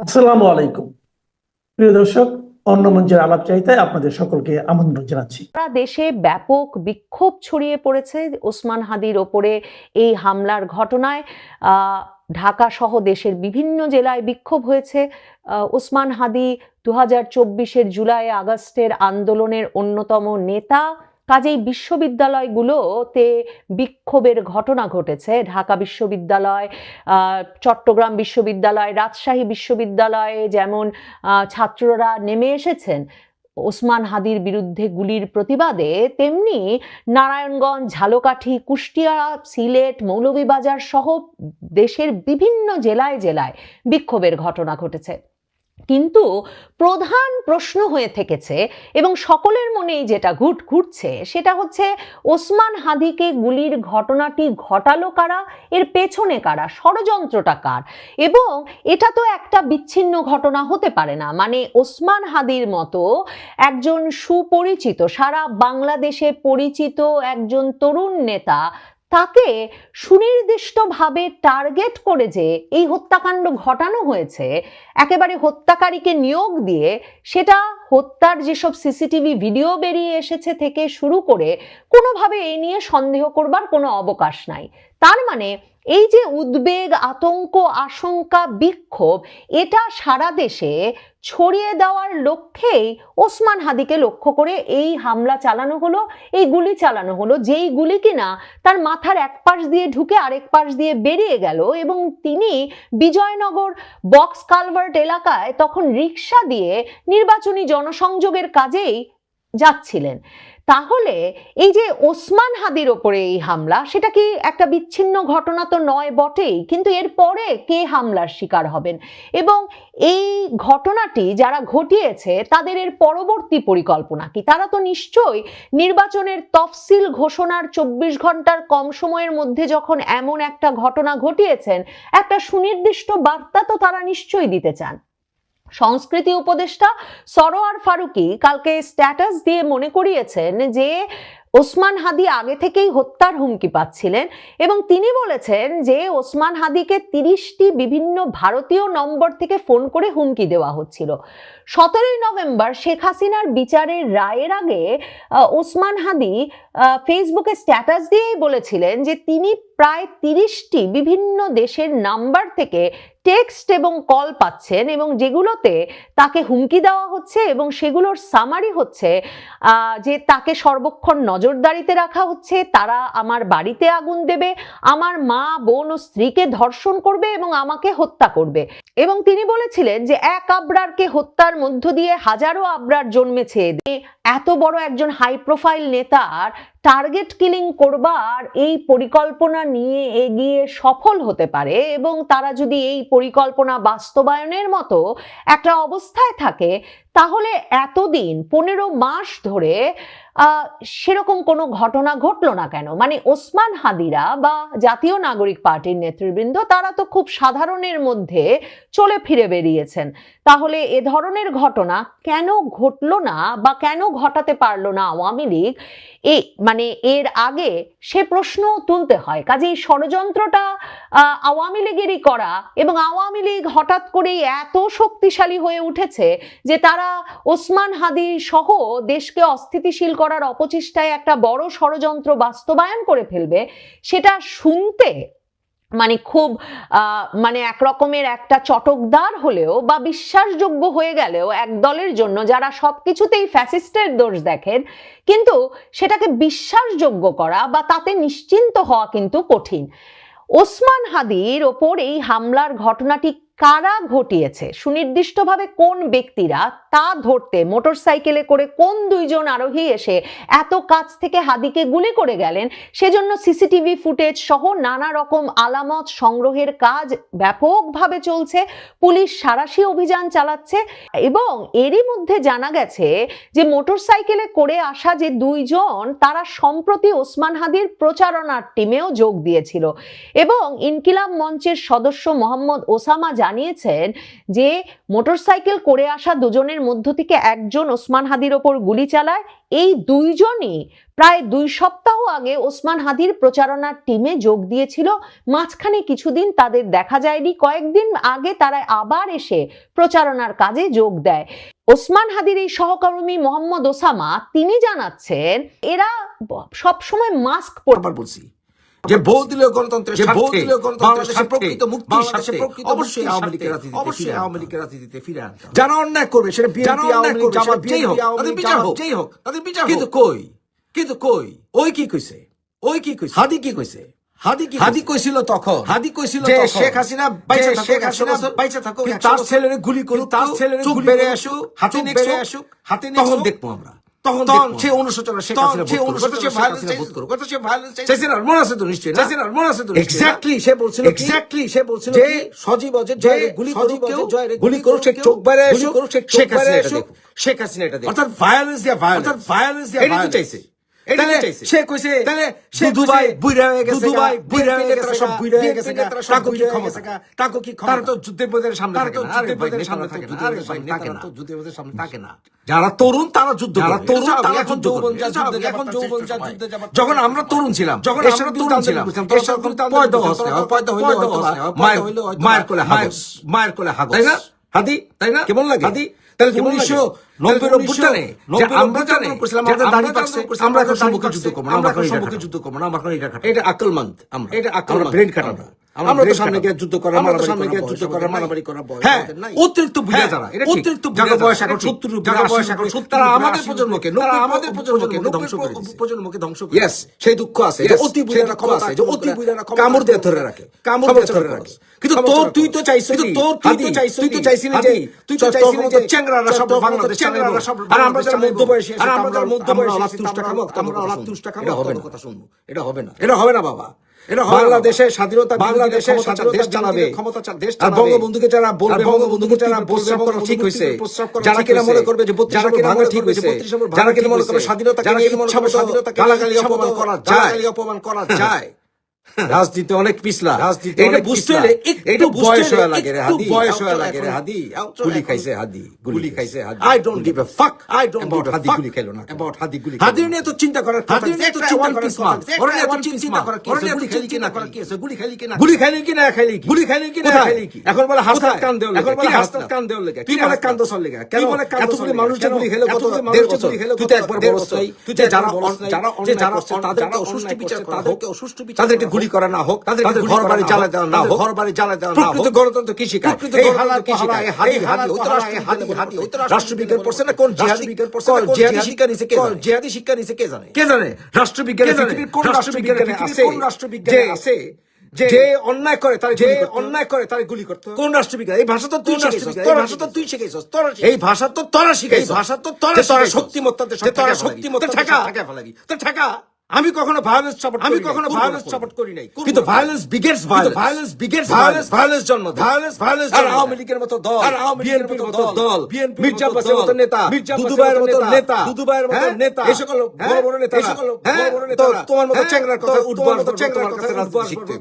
আসসালামু আলাইকুম প্রিয় দর্শক, অন্য মঞ্চের আলাপ চাইতায় আপনাদের সকলকে আমন্ত্রণ জানাচ্ছি। সারা দেশে ব্যাপক বিক্ষোভ ছড়িয়ে পড়েছে ওসমান হাদির ওপরে এই হামলার ঘটনায়। ঢাকা সহ দেশের বিভিন্ন জেলায় বিক্ষোভ হয়েছে। ওসমান হাদি 2024-এর জুলাই আগস্টের আন্দোলনের অন্যতম নেতা, কাজেই বিশ্ববিদ্যালয়গুলোতে বিক্ষোভের ঘটনা ঘটেছে। ঢাকা বিশ্ববিদ্যালয়, চট্টগ্রাম বিশ্ববিদ্যালয়, রাজশাহী বিশ্ববিদ্যালয়ে যেমন ছাত্ররা নেমে এসেছেন ওসমান হাদির বিরুদ্ধে গুলির প্রতিবাদে, তেমনি নারায়ণগঞ্জ, ঝালকাঠি, কুষ্টিয়া, সিলেট, মৌলভীবাজার সহ দেশের বিভিন্ন জেলায় জেলায় বিক্ষোভের ঘটনা ঘটেছে। কিন্তু প্রধান প্রশ্ন হয়ে থেকেছে এবং সকলের মনেই যেটা ঘুরছে সেটা হচ্ছে ওসমান হাদিকে গুলির ঘটনাটি ঘটালো কারা, এর পেছনে কারা, ষড়যন্ত্রটা কার। এবং এটা তো একটা বিচ্ছিন্ন ঘটনা হতে পারে না। মানে ওসমান হাদির মতো একজন সুপরিচিত, সারা বাংলাদেশে পরিচিত একজন তরুণ নেতা, তাকে সুনির্দিষ্টভাবে টার্গেট করে যে এই হত্যাকাণ্ড ঘটানো হয়েছে, একেবারে হত্যাকারীকে নিয়োগ দিয়ে, সেটা হত্যার যেসব সিসিটিভি ভিডিও বেরিয়ে এসেছে থেকে শুরু করে কোনোভাবে এই নিয়ে সন্দেহ করবার কোনো অবকাশ নাই। তার মানে এই যে উদ্বেগ, আতঙ্ক, আশঙ্কা, বিক্ষোভ, এটা সারা দেশে ছড়িয়ে দেওয়ার লক্ষ্যেই ওসমান হাদিকে লক্ষ্য করে এই হামলা চালানো হলো, এই গুলি চালানো হলো, যেই গুলি কিনা তার মাথার এক পাশ দিয়ে ঢুকে আরেক পাশ দিয়ে বেরিয়ে গেল। এবং তিনি বিজয়নগর বক্স কালভার্ট এলাকায় তখন রিক্সা দিয়ে নির্বাচনী জনসংযোগের কাজেই যাচ্ছিলেন। তাহলে এই যে ওসমান হাদির ওপরে এই হামলা, সেটা কি একটা বিচ্ছিন্ন ঘটনা তো নয় বটেই, কিন্তু এর পরে কে হামলার শিকার হবেন এবং এই ঘটনাটি যারা ঘটিয়েছে তাদের এর পরবর্তী পরিকল্পনা কি? তারা তো নিশ্চয়ই নির্বাচনের তফসিল ঘোষণার 24 ঘন্টার কম সময়ের মধ্যে যখন এমন একটা ঘটনা ঘটিয়েছেন, একটা সুনির্দিষ্ট বার্তা তো তারা নিশ্চয়ই দিতে চান। সংস্কৃতি উপদেষ্টা সরোয়ার ফারুকী কালকে স্ট্যাটাস দিয়ে মনে করিয়েছেন যে ওসমান হাদি আগে থেকেই হত্যার হুমকি পাচ্ছিলেন এবং তিনি বলেছেন যে ওসমান হাদিকে 30টি বিভিন্ন ভারতীয় নম্বর থেকে ফোন করে হুমকি দেওয়া হচ্ছিল। 17ই নভেম্বর শেখ হাসিনার বিচারের রায়ের আগে ওসমান হাদি ফেসবুকে স্ট্যাটাস দিয়েই বলেছিলেন যে তিনি প্রায় 30টি বিভিন্ন দেশের নাম্বার থেকে টেক্সট এবং কল পাচ্ছেন এবং যেগুলোতে তাকে হুমকি দেওয়া হচ্ছে এবং সেগুলোর সামারি হচ্ছে যে তাকে সর্বক্ষণ নজরদারিতে রাখা হচ্ছে, তারা আমার বাড়িতে আগুন দেবে, আমার মা, বোন ও স্ত্রীকে ধর্ষণ করবে এবং আমাকে হত্যা করবে। এবং তিনি বলেছিলেন যে এক আবরারকে হত্যার মধ্য দিয়ে হাজারো আবরার জন্মেছে। এত বড় একজন হাই প্রোফাইল নেতার টার্গেট কিলিং করবার এই পরিকল্পনা নিয়ে এগিয়ে সফল হতে পারে এবং তারা যদি এই পরিকল্পনা বাস্তবায়নের মতো একটা অবস্থায় থাকে, তাহলে এতদিন 15 মাস ধরে সেরকম কোনো ঘটনা ঘটলো না কেন? মানে ওসমান হাদিরা বা জাতীয় নাগরিক পার্টির নেতৃবৃন্দ তারা তো খুব সাধারণের মধ্যে চলে ফিরে বেরিয়েছেন। তাহলে এ ধরনের ঘটনা কেন ঘটলো না বা কেন ঘটাতে পারলো না আওয়ামী লীগ, মানে এর আগে সে প্রশ্ন তুলতে হয়। কাজেই ষড়যন্ত্রটা আওয়ামী লীগেরই করা এবং আওয়ামী লীগ হঠাৎ করেই এত শক্তিশালী হয়ে উঠেছে যে তারা ওসমান হাদি সহ দেশকে অস্থিতিশীল করার অপচেষ্টায় একটা বড় ষড়যন্ত্র বাস্তবায়ন করে ফেলবে, সেটা শুনতে মানে খুব মানে একরকমের একটা চটকদার হলেও বা বিশ্বাসযোগ্য হয়ে গেলেও এক দলের জন্য যারা সবকিছুতেই ফ্যাসিস্টের দোষ দেখেন, কিন্তু সেটাকে বিশ্বাসযোগ্য করা বা তাতে নিশ্চিন্ত হওয়া কিন্তু কঠিন। ওসমান হাদির ওপর এই হামলার ঘটনাটি কারা ঘটিয়েছে, সুনির্দিষ্টভাবে কোন ব্যক্তিরা, তা ধরতে মোটরসাইকেলে করে কোন 2 জন আরোহী এসে এত কাছ থেকে হাদিকে গুলি করে গেলেন, সেজন্য সিসিটিভি ফুটেজ সহ নানা রকম আলামত সংগ্রহের কাজ ব্যাপকভাবে চলছে। পুলিশ সাঁড়াশি অভিযান চালাচ্ছে এবং এরই মধ্যে জানা গেছে যে মোটরসাইকেলে করে আসা যে 2 জন, তারা সম্প্রতি ওসমান হাদির প্রচারণার টিমেও যোগ দিয়েছিল এবং ইনকিলাব মঞ্চের সদস্য মোহাম্মদ ওসামা জানিয়েছেন যে মোটরসাইকেল করে আসা দুজনের মধ্য থেকে একজন ওসমান হাদির ওপর গুলি চালায়। এই দুইজনই প্রায় 2 সপ্তাহ আগে ওসমান হাদির প্রচারণার টিমে যোগ দিয়েছিল। মাঝখানে কিছুদিন তাদের দেখা যায়নি, কয়েকদিন আগে তারা আবার এসে প্রচারণার কাজে যোগ দেয়। ওসমান হাদির এই সহকর্মী মোহাম্মদ ওসামা তিনি জানাচ্ছেন এরা সবসময় মাস্ক পরে। বলছি যে বহুদলীয় গণতন্ত্রের স্বার্থে বাংলাদেশের প্রকৃত মুক্তির স্বার্থে অবশ্যই আওয়ামী লীগের রাজনীতিতে ফিরে আনতে হবে। যারা অন্যায় করবে সেটা বিএনপি, আওয়ামী লীগ, জামাত যেই হোক, তাদের বিচার হোক, যেই হোক তাদের বিচার হোক। কিন্তু কই ওই কি কইছে? হাদি কি কইছে? হাদি কইছিল তখন যে শেখ হাসিনা বাইচা থাকুক, তার ছেলেরে গুলি করুক, তার ছেলেরে চোখ বেড়ে আসুক, হাতে আসুক, তখন দেখবো আমরা। তখন সে অনুশোচনা শেখ হাসিনা বোধ করুক। মনে আছে তো নিশ্চয়ই? এক্স্যাক্টলি সে বলছিল যে সজীব অজয় গুলি করুক, সে চোখ বেড়ে আসুক, শেখ হাসিনা এটা দেখুক। অর্থাৎ ভায়োলেন্স দিয়া ভায়োলেন্স চাইছে। সে কইছে তাহলে সে দুবাই বুইরা হয়ে গেছে, সব বুইরা হয়ে গেছে, টাকো কি ক্ষমতা, তারা তো যুদ্ধের পদের সামনে থাকে না। যারা তরুণ তারা যুদ্ধ এখন যৌবন যুদ্ধে যাবার। যখন আমরা তরুণ ছিলাম, যখন আমরা তরুণ ছিলাম, পয়দা হইলো মায়ের কোলে হাগস, তাই না হাদি? তাই না? কেমন লাগে হাদি? তাহলে 1990 অভ্যুত্থানে আমরা জানি আমাদের দাঁড়িয়ে পাচ্ছে, আমরা এখন সম্মুখে যুদ্ধ করবো না, আমরা এখন এটা আকলমন্দ, আমরা ব্রেন কাটাবো, আমরা তো সামনে গিয়ে যুদ্ধ করার মারামারি করার বয়স। হ্যাঁ, অতিরিক্ত বুঝা যারা, অতিরিক্ত বয়স এখন 70, তারা আমাদের প্রজন্মকে ধ্বংস করে। ইয়েস, সেই দুঃখ আছে, অতি বুঝাটা ক্ষমতা আছে, অতি বুঝাটা কামড় দিয়ে ধরে রাখে। কিন্তু তুই তো চাইছিলি যে চেংরারা সব বাংলাদেশ, আর আমরা যারা মধ্যবয়সী, আমরা অলাতুষ্টা খাবো, এটা হবে না বাবা। বাংলাদেশের স্বাধীনতা দেশ চালাবে, আর বঙ্গবন্ধুকে যারা বলবে, প্রস্রাব করা ঠিক হয়েছে, যারা কিনা মনে করবে যে 32 ভাঙা ঠিক হয়েছে, যারা কিনা মনে করবে স্বাধীনতাকে গালাগালি অপমান করা যায়, রাজনীতি অনেক পিছলা। এটা বুঝতে হলে একটু বয়স হয়ে লাগে রে হাদি। গুলি খাইছে হাদি। I don't give a fuck about হাদি গুলি খেলো না, about হাদি গুলি। হাদি নিয়ে তো চিন্তা করার কথা, গুলি খাইলি কি না খাইলি কি, এখন বলে হাসপাতাল কান দেও লেগে, কি বলে কান দোসর লেগে, কেন এতগুলি মানুষ যে গুলি খেলো, কত বছর তুই তো একবার বলছ তুই যারা তাদেরকে অসুষ্ঠ বিচার করা হোক, তাদেরকে গুলি করা না হোক, তাদের ঘর বাড়ি জ্বালা দেওয়া না হোক, প্রকৃত গণতন্ত্র কি শিখায়? রাষ্ট্রবিজ্ঞান পড়ছে না? কোন জিহাদি শিক্ষা নিছে কে জানে? রাষ্ট্রবিজ্ঞানে কোন রাষ্ট্রবিজ্ঞানে আছে যে অন্যায় করে তার গুলি করতে? কোন রাষ্ট্রবিজ্ঞান? এই ভাষা তো তুই শিখাইছিস, এই ভাষা তো তোরা শিখাইছিস, তোরা শক্তিমত্তা থাকা। আমি কখনো ভায়োলেন্স সাপোর্ট করি নাই, কিন্তু ভায়োলেন্স বিগেটস ভায়োলেন্স জন্ম আর আওয়ামী লীগের মতো দল, বিএনপির মতো দল, মির্জা আব্বাসের মতো নেতা, দুদুভাইয়ের মতো নেতা, এই সকল বড় বড় নেতা, তোমার মতো চ্যাংরার কথা উঠবার,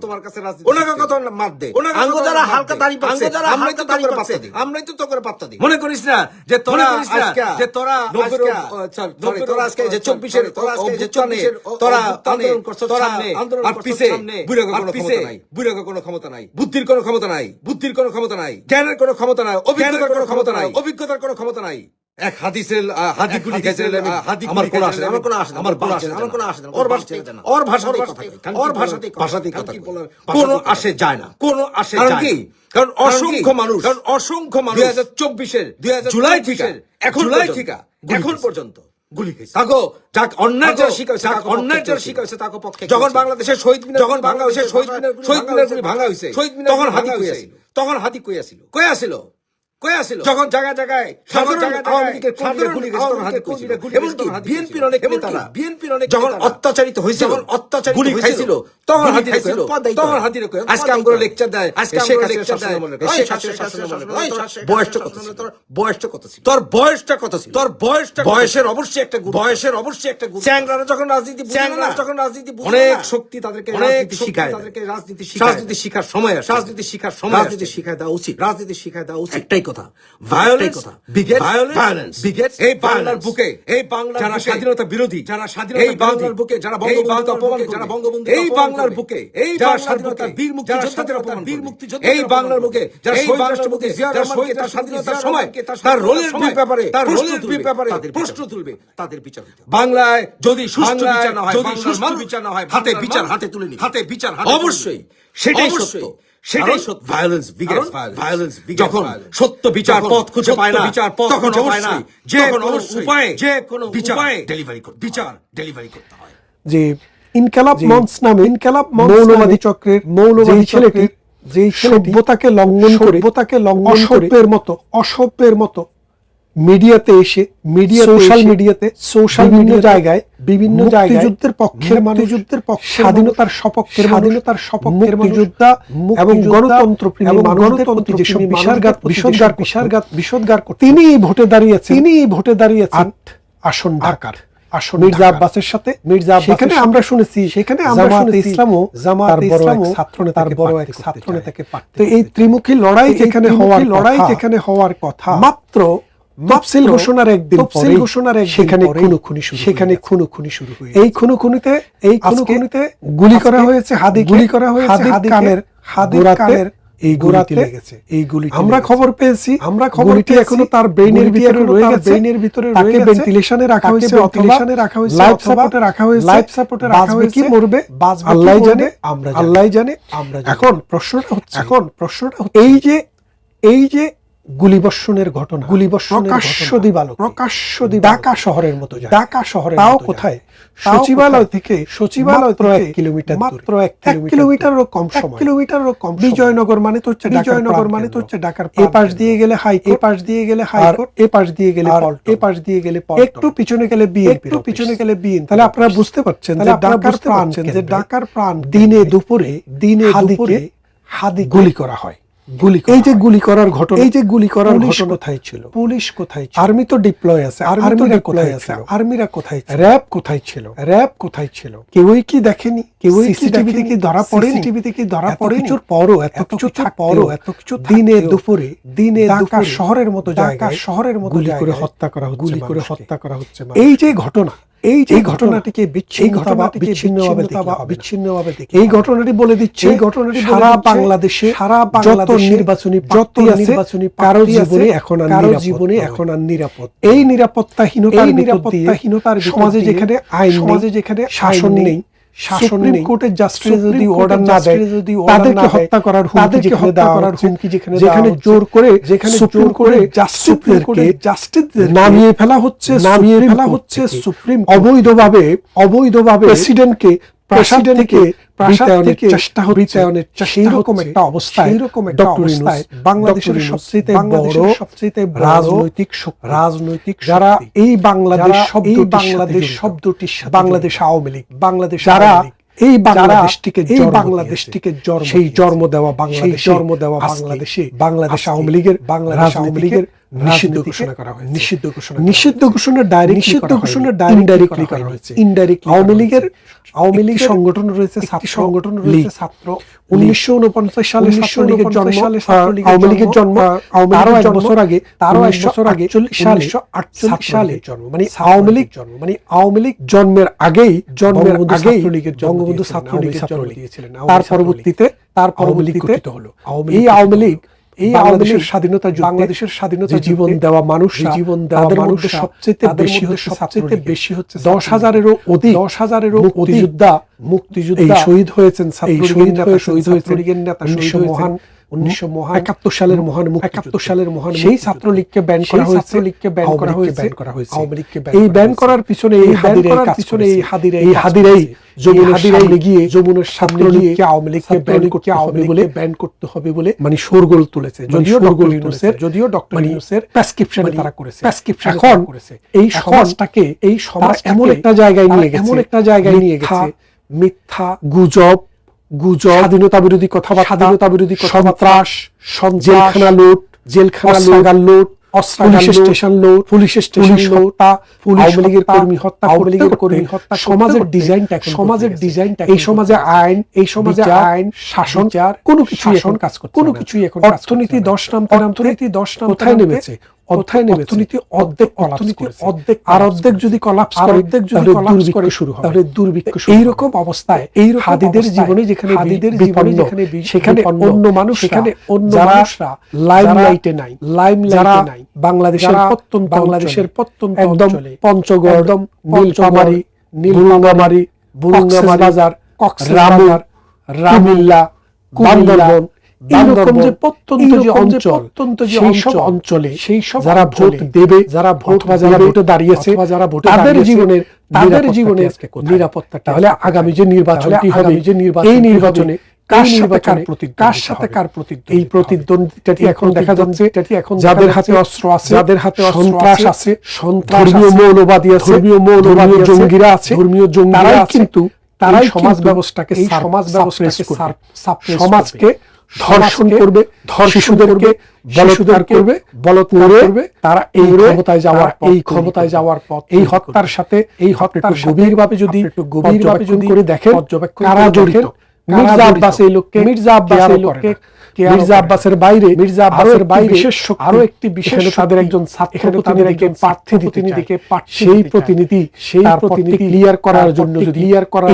তোমার কাছে রাজনীতি ওনাকে কথা মাত দে। আঙ্গো যারা হালকা দাড়ি পাচ্ছে, আমরাই তো তোকে পাত্তা দিই। মনে করিস না যে তোরা আজকে যে 24-এর তোরা আন্দোলন করছো, আর পিছে বুড়াকে কোনো ক্ষমতা নাই, বুদ্ধির কোনো ক্ষমতা নাই, জ্ঞানের কোনো ক্ষমতা নাই, অভিজ্ঞতার কোনো ক্ষমতা নাই। এক হাদিসের হাদি গুলি খাইছে, আমার কোনো আসে না, ওর ভাষাতেই কথা কোনো আসে যায় না, কারণ অসংখ্য মানুষ 2024-এর জুলাই থেকে এখন পর্যন্ত গুলি খেয়েছে। অন্যায় যারা শিখাইছে তাকে পক্ষে, যখন বাংলাদেশের শহীদ মিনার ভাঙা হয়েছে, তখন হাদি কই আসিল? কয়া ছিল যখন জায়গায় জায়গায় সাধারণ আওয়ামী লীগের কর্মীরা গুলি করেছিল, এমনকি বিএনপির অনেক নেতারা যখন অত্যাচারিত হয়েছিল, গুলি খাইছিল, তখন হাজির আজকে আমরা লেকচার দেয়, আজকে শেখ হাসিনা বয়সটা কত ছিল? বয়সটা কত ছিল? তোর বয়সটা কত ছিল? তোর বয়সের অবশ্যই একটা চ্যাংরারা যখন রাজনীতি অনেক শক্তি তাদেরকে রাজনীতি শিখার সময় রাজনীতি শিখায় দেওয়া উচিত। একটাই কথা, ভায়োলেন্স বিগেটস এই বাংলার বুকে, যারা স্বাধীনতা বিরোধী, এই বাংলার বুকে যারা বঙ্গবন্ধুকে অপমান করে, এই বাংলার বুকে যারা স্বাধীনতার বীর মুক্তিযোদ্ধা, এই বাংলার বুকে যারা শহীদ রাষ্ট্রপতি জিয়া রহমানকে তার স্বাধীনতার সময় তার রোলের ব্যাপারে প্রশ্ন তুলবে, তাদের বিচার হতে হবে। বাংলায় যদি সুষ্ঠু বিচার না হয়, হাতে তুলে নিবে, অবশ্যই সেটাই সত্য। ভায়োলেন্স বিগেটস যখন সত্য বিচার পথ খুঁজে পায় না, তখন অবশ্যই যে কোনো উপায়ে ডেলিভারি করতে হয়। যে ইনকালাব মঞ্চ নামে মৌলবাদী চক্রের মৌলবাদী ছেলেটি সভ্যতাকে লঙ্ঘন করে অসভ্যের মতো মিডিয়াতে এসে সোশ্যাল জায়গায় বিভিন্ন মুক্তিযুদ্ধের পক্ষের স্বাধীনতার সপক্ষের মুক্তিযোদ্ধা এবং গণতন্ত্রপ্রেমী মানুষদের প্রতি যেসব বিষোদ্গার তিনি ভোটে দাঁড়িয়েছেন আসন ঢাকার মির্জা আব্বাসের সাথে। সেখানে আমরা শুনেছি জামাত ইসলামও তার বড় এক ছাত্র নেতাকে তো এই ত্রিমুখী লড়াই যেখানে হওয়ার কথা মাত্র তফসিল ঘোষণার একদিন সেখানে খুনোখুনি শুরু হয়েছে। এই খুনোখুনিতে গুলি করা হয়েছে, হাদির এই গোড়াতে লেগেছে। এই গুলি আমরা খবর পেয়েছি, এখনো তার ব্রেইনের ভিতরে রয়ে গেছে, তাকে ভেন্টিলেশনে রাখা হয়েছে, লাইফ সাপোর্টে রাখা হয়েছে। কি মরবে আল্লাহই জানে, আমরা এখন প্রশ্নটা হচ্ছে এই যে গুলিবর্ষণের ঘটনা, প্রকাশ্য দিবালোকে ঢাকা শহরের মতো তাও কোথায়? সচিবালয় থেকে 1 কিলোমিটারেরও কম সময়। বিজয়নগর মানে তো হচ্ছে ঢাকার এই পাশ দিয়ে গেলে হাইকোর্ট, এই পাশ দিয়ে গেলে একটু পিছনে গেলে বিএনপি, তাহলে আপনারা বুঝতে পারছেন যে ঢাকার প্রাণ দিনে দুপুরে হাদি গুলি করা হয়। এই যে গুলি করার ঘটনা কোথায় ছিল? পুলিশ কোথায় ছিল? আর্মি তো ডিপ্লয় আছে, আর্মিরা কোথায় ছিল? র‍্যাব কোথায় ছিল? কেউই কি দেখেনি? সিসিটিভিতে কি ধরা পড়েনি? কিছুর পরও এত কিছু দিনে দুপুরে ঢাকা শহরের মতো গুলি করে হত্যা করা হচ্ছে। এই ঘটনাটিকে বিচ্ছিন্নভাবে দেখে এই ঘটনাটি বলে দিচ্ছে সারা বাংলাদেশে যত নির্বাচনী কারো জীবনে এখন আর নিরাপদ। এই নিরাপত্তাহীনতার সমাজে যেখানে শাসন নেই, সুপ্রিম কোর্টের জাস্টিস যদি অর্ডার না দেয়, তাদেরকে হত্যা করার হুমকি যেখানে জোর করে সুপ্রিম কোর্টের জাস্টিসদেরকে নামিয়ে ফেলা হচ্ছে সুপ্রিম অবৈধভাবে প্রেসিডেন্টকে প্রাসাদ থেকে চেষ্টা হচ্ছে। সেইরকম একটা অবস্থায় বাংলাদেশের সবচেয়ে রাজনৈতিক যারা এই বাংলাদেশ শব্দটির সাথে বাংলাদেশ আওয়ামী লীগ, যারা এই বাংলাদেশটিকে জন্ম দেওয়া বাংলাদেশে বাংলাদেশ আওয়ামী লীগের নিষিদ্ধ ঘোষণা করা হয়েছে। নিষিদ্ধ ঘোষণা ইনডাইরেক্টলি করা হয়েছে। আওয়ামী লীগ সংগঠন রয়েছে, ছাত্র 1949 সালে ছাত্রলীগের জন্ম, আওয়ামী লীগের জন্ম তারও এক বছর আগে 1948 সালে জন্ম। মানে আওয়ামী লীগ জন্মের আগেই বঙ্গবন্ধু ছাত্রলীগের জন্ম দিয়েছিলেন। তার পরবর্তীতে গঠিত হলো এই আওয়ামী লীগ। এই বাংলাদেশের স্বাধীনতা জীবন দেওয়া মানুষ তাদের মধ্যে সবচেয়ে বেশি হচ্ছে 10,000-এরও অধিক মুক্তিযোদ্ধা শহীদ হয়েছেন। ছাত্রলীগের নেতা মহান 1971 সালের মহান সেই ছাত্রলীগকে ব্যান করা হয়েছে, আওয়ামী লীগকে এই ব্যান করার পিছনে এই হাদিরাই যমুনার সামনে গিয়ে আওয়ামী লীগকে ব্যান করতে হবে বলে মানে শোরগোল তুলেছে। যদিও ডক্টর ইউনূসের প্রেসক্রিপশনে তারা করেছে। এখন এই সমাজটাকে এমন একটা জায়গায় নিয়ে গেছে মিথ্যা, গুজব, স্বাধীনতা বিরোধী কথাবার্তা, সন্ত্রাস, জেলখানা লুট, পুলিশ স্টেশন হত্যা, আওয়ামী লীগের কর্মী হত্যা, সমাজের ডিজাইনটা এই সমাজে আইন শাসন কোনো কিছুই এখন অর্থনীতি 10 নাম কোথায় নেমেছে? অর্থনীতি অর্ধেক আর অর্ধেক যদি কলাপস করে শুরু হয় তাহলে দুর্ভিক্ষ। এইরকম অবস্থায় হাদিদের জীবনে যেখানে সেখানে অন্য মানুষরা লাইমলাইটে নাই, বাংলাদেশের প্রত্যন্ত একদম পঞ্চগড়, নীলফামারী, বাজার, কক্সবাজার, রামিল্লা, বান্দরবন, এইরকম যে প্রত্যন্ত সেই সব অঞ্চলে যারা ভোট দেবে, যারা ভোটে দাঁড়িয়েছে, তাদের জীবনের নিরাপত্তা। তাহলে আগামী যে নির্বাচনটি হবে, এই নির্বাচনে কার সাথে কার প্রতিদ্বন্দ্বিতা, এই প্রতিদ্বন্দ্বিতাটি এখন দেখা যাচ্ছে যাদের হাতে অস্ত্র আছে, যাদের হাতে সন্ত্রাস আছে, ধর্মীয় মৌলবাদী আছে, জঙ্গিরা আছে, তারাই কিন্তু সমাজ ব্যবস্থাকে সমাজকে ধর্ষণ করবে, শিশুদেরকে বলৎকার করবে। তারা এই ক্ষমতায় যাওয়ার পথ, এই হত্যার সাথে গভীরভাবে যদি করে দেখেন কারা জড়িত। মির্জা আব্বাসের বাইরে আরো একটি বিশেষ তাদের একজন ছাত্র প্রতিনিধিকে সেই প্রতিনিধি ক্লিয়ার করার জন্য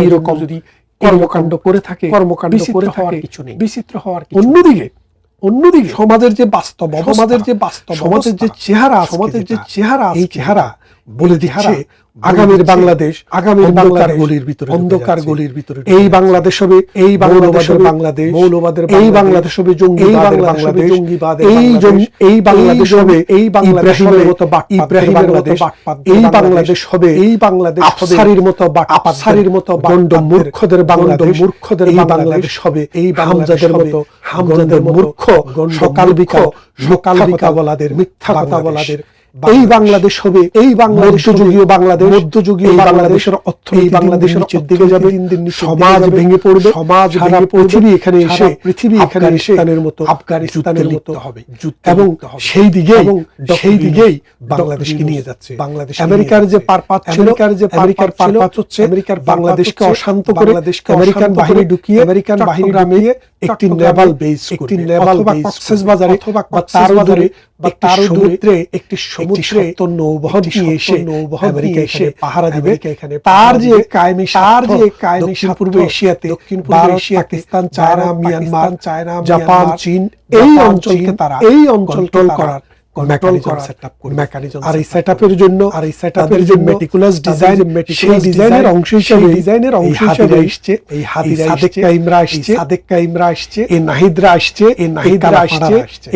এইরকম যদি কর্মকাণ্ড করে থাকে, বিচিত্র হওয়ার কিছু। অন্যদিকে সমাজের যে বাস্তব, সমাজের যে চেহারা, এই চেহারা বলে দিচ্ছে আগামীর বাংলাদেশ অন্ধকার গলির ভিতরে। এই বাংলাদেশ হবে মৌলবাদের, এই বাংলাদেশ হবে জঙ্গিবাদের বাংলাদেশ, এই বাংলাদেশ হবে ইব্রাহিমের মতো বাংলাদেশ, এই বাংলাদেশ হবে আফসারির মতো গন্ড মূর্খদের বাংলাদেশ, এই বাংলাদেশ হবে এই হামজাদের মতো মূর্খ সকাল বিকাল মিথ্যা কথা বলাদের। এই বাংলাদেশ হবে মধ্যযুগীয় বাংলাদেশের অর্থনীতি বাংলাদেশের নিচের দিকে যাবে, সমাজ ভেঙে পড়বে, সারা পৃথিবী এখানে এসে আফগানিস্তানের মতো হবে, এবং সেই দিকেই বাংলাদেশকে নিয়ে যাচ্ছে। আমেরিকার যে পারপাত হচ্ছে, আমেরিকার বাংলাদেশকে অশান্ত করে আমেরিকান বাহিনী ঢুকিয়ে একটি নেভাল বেস, কক্সবাজারে বা তার সমুদ্রে একটি নৌবহর নিয়ে এসে আমেরিকা এসে পাহারা দিবে। তার যে কায়েমি দক্ষিণ পূর্ব এশিয়াতে, পাকিস্তান, চায়না, মিয়ানমার, জাপান, চীন, এই অঞ্চলকে তারা কন্ট্রোল করার মেকানিজম। আর এই সেটআপের জন্য মেটিকুলাস ডিজাইন, সেই ডিজাইনের অংশ হিসেবে এই হাদিরা আসছে, এই নাহিদরা আসছে,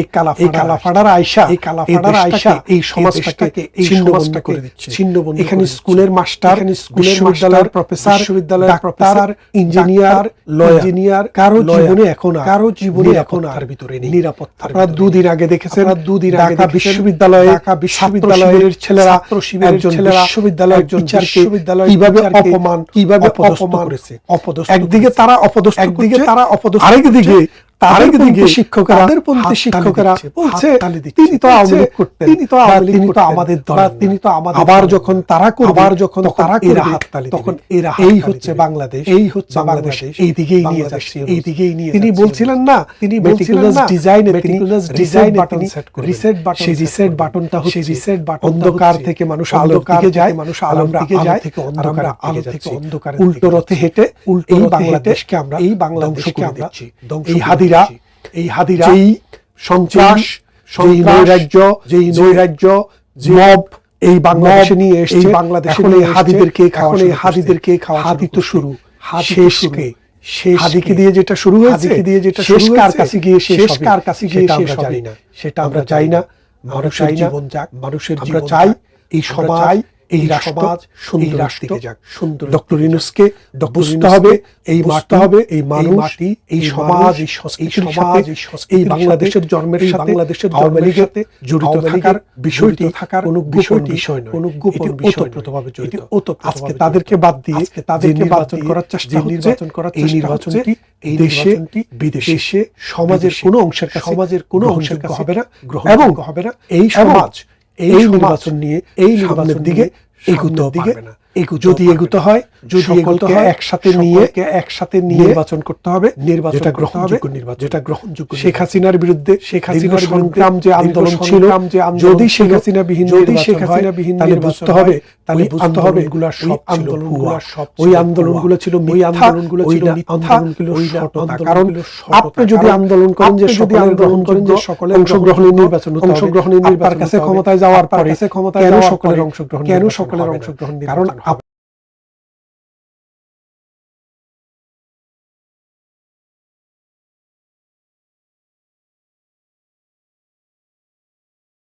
এই কালাফাড়ারা আয়শা এই সমাজটাকে করে দিচ্ছে। এখানে স্কুলের মাস্টার, বিশ্ববিদ্যালয়ের প্রফেসর, ডাক্তার, ইঞ্জিনিয়ার, কারো জীবনে এখন আর ভিতরে নেই নিরাপত্তা। আপনারা দুদিন আগে দেখেছেন, ঢাকা বিশ্ববিদ্যালয়ের ছেলেরা কিভাবে অপমান করেছে। একদিকে তারা অপদস্থ, আরেকদিকে শিক্ষকেরা বলছে তিনি তো আওয়ামী লীগ করতেন, তিনি তো আমাদের দল, আবার যখন তারা হাততালি, তখন এরা এই হচ্ছে বাংলাদেশ, এই দিকেই নিয়ে যাচ্ছে। তিনি বলছিলেন না, ডিজাইন বাটন সেট করে, সেই রিসেট বাটনটা হচ্ছে অন্ধকার থেকে মানুষ আলোর দিকে যায়, আলোর দিকে যায়, অন্ধকার অন্ধকারে উল্টো রথে হেঁটে এই বাংলাদেশকে আমরা এই হাদিরা এই সন্ত্রাস, নৈরাজ্য, মব এই বাংলাদেশে নিয়ে এসেছে। এখন এই হাদিদেরকে খাওয়া, হাদি তো শুরু, শেষ হাদিকে দিয়ে যেটা শুরু হয়েছে, শেষ কার কাছে গিয়ে শেষ আমরা জানি না, সেটা আমরা চাই না। মানুষের জীবন যাক, মানুষের আমরা চাই এই সমাজ, এই সমাজ সুন্দর দিকে যাক, সুন্দর। ডক্টর ইউনূসকে বুঝতে হবে, এই মাটি হবে, এই মানুষ, এই সমাজ, এই সমাজ, এই বাংলাদেশের জন্মের সাথে আওয়ামী লীগের সাথে জড়িত থাকার বিষয়টি কোনো গোপন বিষয় নয়, কোনো গোপন বিষয় ওতপ্রোতভাবে জড়িত। আজকে তাদেরকে বাদ দিয়ে নির্বাচন করার চেষ্টা হচ্ছে। এই নির্বাচনটি এই দেশে বিদেশে সমাজের কোনো অংশের কাছে হবে না, এবং এই সমাজ এই নির্বাচন নিয়ে এই নির্বাচনের দিকে এগুতে পারবে না। যদি এগুতে হয়, একসাথে নিয়ে নির্বাচন করতে হবে, যেটা গ্রহণযোগ্য। শেখ হাসিনার বিরুদ্ধে সংগ্রাম যে আন্দোলন ছিল, যদি শেখ হাসিনা বিহীন তাহলে বুঝতে হবে আন্দোলনগুলো সব ওই আন্দোলনগুলো ছিল মিথ্যা, কারণ আপনি যদি আন্দোলন করেন যে সকলের অংশগ্রহণের নির্বাচন, কাছে ক্ষমতায় যাওয়ার পরে কেন সকলের অংশগ্রহণ? কারণ